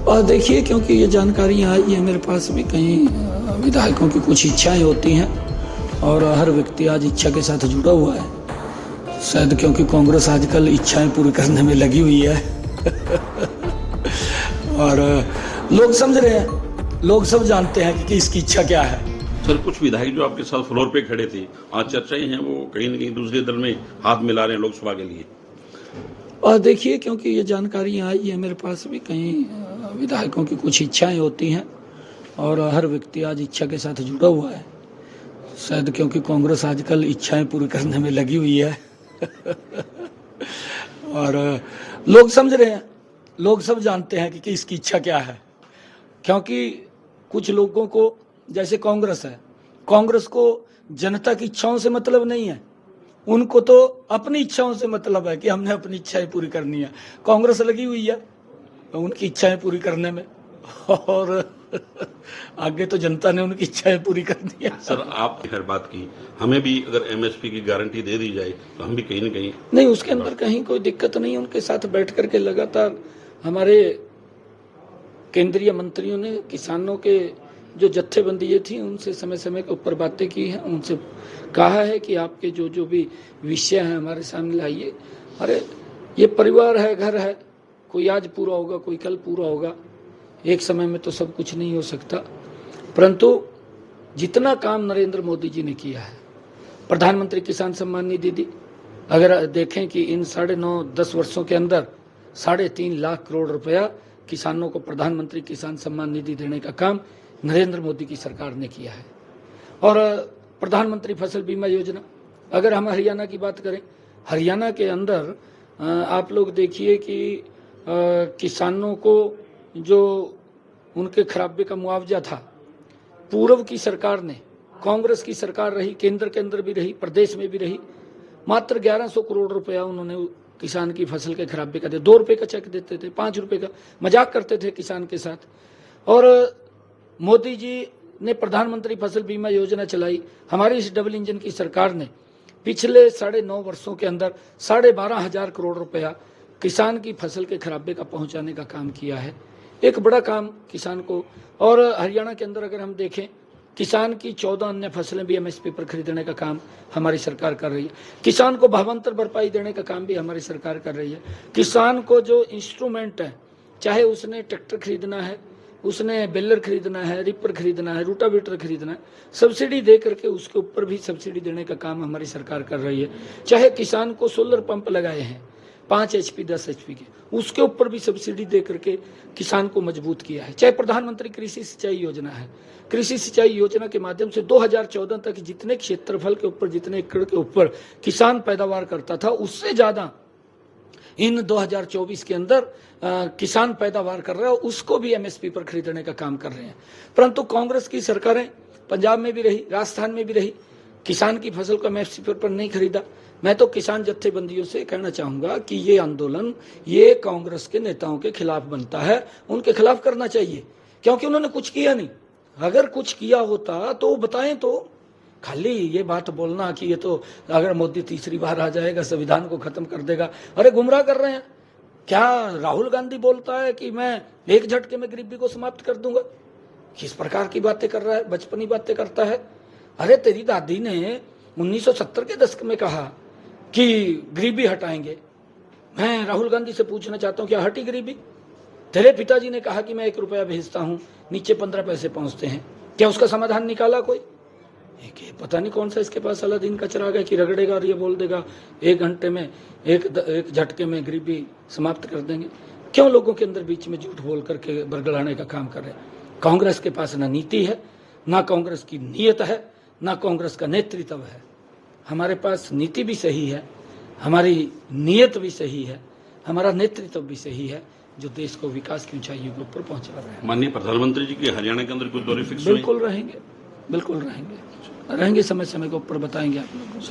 और देखिए, क्योंकि ये जानकारियाँ आई है मेरे पास भी, कई विधायकों की कुछ इच्छाएं होती हैं और हर व्यक्ति आज इच्छा के साथ जुड़ा हुआ है। शायद क्योंकि कांग्रेस आजकल इच्छाएं पूरी करने में लगी हुई है और लोग समझ रहे हैं, लोग सब जानते हैं कि इसकी इच्छा क्या है। सर, कुछ विधायक जो आपके साथ फ्लोर पे खड़े थे, आज चर्चाएं हैं वो कहीं न कहीं दूसरे दल में हाथ मिला रहे हैं लोकसभा के लिए। और देखिए, क्योंकि ये जानकारियाँ आई है मेरे पास भी, कई विधायकों की कुछ इच्छाएं होती हैं और हर व्यक्ति आज इच्छा के साथ जुड़ा हुआ है। शायद क्योंकि कांग्रेस आजकल इच्छाएं पूरी करने में लगी हुई है और लोग समझ रहे हैं, लोग सब जानते हैं कि इसकी इच्छा क्या है। क्योंकि कुछ लोगों को, जैसे कांग्रेस है, कांग्रेस को जनता की इच्छाओं से मतलब नहीं है, उनको तो अपनी इच्छाओं से मतलब है कि हमने अपनी इच्छाएं पूरी करनी है। कांग्रेस लगी हुई है उनकी इच्छाएं पूरी करने में और आगे तो जनता ने उनकी इच्छाएं पूरी करनी है। सर, आपने खैर बात की, हमें भी अगर एमएसपी की गारंटी दे दी जाए तो हम भी कहीं न कहीं नहीं, उसके अंदर कहीं कोई दिक्कत नहीं। उनके साथ बैठ करके लगातार हमारे केंद्रीय मंत्रियों ने किसानों के जो जत्थेबंदी थी उनसे समय समय के ऊपर बातें की हैं, उनसे कहा है कि आपके जो भी विषय हैं हमारे सामने लाइए। अरे ये परिवार है, घर है, कोई आज पूरा होगा, कोई कल पूरा होगा, एक समय में तो सब कुछ नहीं हो सकता। परंतु जितना काम नरेंद्र मोदी जी ने किया है, प्रधानमंत्री किसान सम्मान निधि दी, अगर देखें कि इन 9.5-10 वर्षों के अंदर 3.5 लाख करोड़ रुपया किसानों को प्रधानमंत्री किसान सम्मान निधि देने का काम नरेंद्र मोदी की सरकार ने किया है। और प्रधानमंत्री फसल बीमा योजना, अगर हम हरियाणा की बात करें, हरियाणा के अंदर आप लोग देखिए कि किसानों को जो उनके खराबे का मुआवजा था, पूर्व की सरकार ने, कांग्रेस की सरकार रही, केंद्र के अंदर भी रही, प्रदेश में भी रही, मात्र 1100 करोड़ रुपया उन्होंने किसान की फसल के खराबे का दिया। 2 रुपए का चेक देते थे, 5 रुपए का, मजाक करते थे किसान के साथ। और मोदी जी ने प्रधानमंत्री फसल बीमा योजना चलाई। हमारी इस डबल इंजन की सरकार ने पिछले 9.5 वर्षों के अंदर 12,500 करोड़ रुपया किसान की फसल के खराबे का पहुंचाने का काम किया है। एक बड़ा काम किसान को। और हरियाणा के अंदर अगर हम देखें, किसान की 14 अन्य फसलें भी एमएसपी पर खरीदने का काम हमारी सरकार कर रही है। किसान को भावांतर भरपाई देने का काम भी हमारी सरकार कर रही है। किसान को जो इंस्ट्रूमेंट है, चाहे उसने ट्रैक्टर खरीदना है, उसने बेलर खरीदना है, रिपर खरीदना है, रूटावेटर खरीदना है, सब्सिडी दे करके उसके ऊपर भी सब्सिडी देने का काम हमारी सरकार कर रही है। चाहे किसान को सोलर पंप लगाए हैं 5 HP 10 HP के, उसके ऊपर भी सब्सिडी दे करके किसान को मजबूत किया है। चाहे प्रधानमंत्री कृषि सिंचाई योजना है, कृषि सिंचाई योजना के माध्यम से 2014 तक जितने क्षेत्रफल के ऊपर, जितने एकड़ के ऊपर किसान पैदावार करता था, उससे ज्यादा इन 2024 के अंदर किसान पैदावार कर रहा है, उसको भी एमएसपी पर खरीदने का काम कर रहे हैं। परंतु कांग्रेस की सरकारें पंजाब में भी रही, राजस्थान में भी रही, किसान की फसल को एमएसपी पर नहीं खरीदा। मैं तो किसान जत्थेबंदियों से कहना चाहूंगा कि ये आंदोलन ये कांग्रेस के नेताओं के खिलाफ बनता है, उनके खिलाफ करना चाहिए, क्योंकि उन्होंने कुछ किया नहीं। अगर कुछ किया होता तो बताएं। तो खाली ये बात बोलना कि ये तो अगर मोदी तीसरी बार आ जाएगा संविधान को खत्म कर देगा, अरे गुमराह कर रहे हैं। क्या राहुल गांधी बोलता है कि मैं एक झटके में गरीबी को समाप्त कर दूंगा? किस प्रकार की बातें कर रहा है, बचपनी बातें करता है। अरे तेरी दादी ने 1970 के दशक में कहा कि गरीबी हटाएंगे। मैं राहुल गांधी से पूछना चाहता हूं, क्या हटी गरीबी? तेरे पिताजी ने कहा कि मैं 1 रुपया भेजता हूं, नीचे 15 पैसे पहुंचते हैं। क्या उसका समाधान निकाला कोई? पता नहीं कौन सा इसके पास अलादीन का चिराग है कि रगड़ेगा और ये बोल देगा 1 घंटे में, एक झटके में गरीबी समाप्त कर देंगे। क्यों लोगों के अंदर बीच में झूठ बोल करके बरगलाने का काम कर रहे हैं? कांग्रेस के पास ना नीति है, ना कांग्रेस की नीयत है, ना कांग्रेस का नेतृत्व है। हमारे पास नीति भी सही है, हमारी नीयत भी सही है, हमारा नेतृत्व भी सही है, जो देश को विकास की ऊंचाइयों के ऊपर पहुंचा रहा है। माननीय प्रधानमंत्री जी के हरियाणा के अंदर कुछ दौरे फिक्स बिल्कुल रहेंगे, बिल्कुल रहेंगे, समय समय के ऊपर बताएंगे आप लोगों को।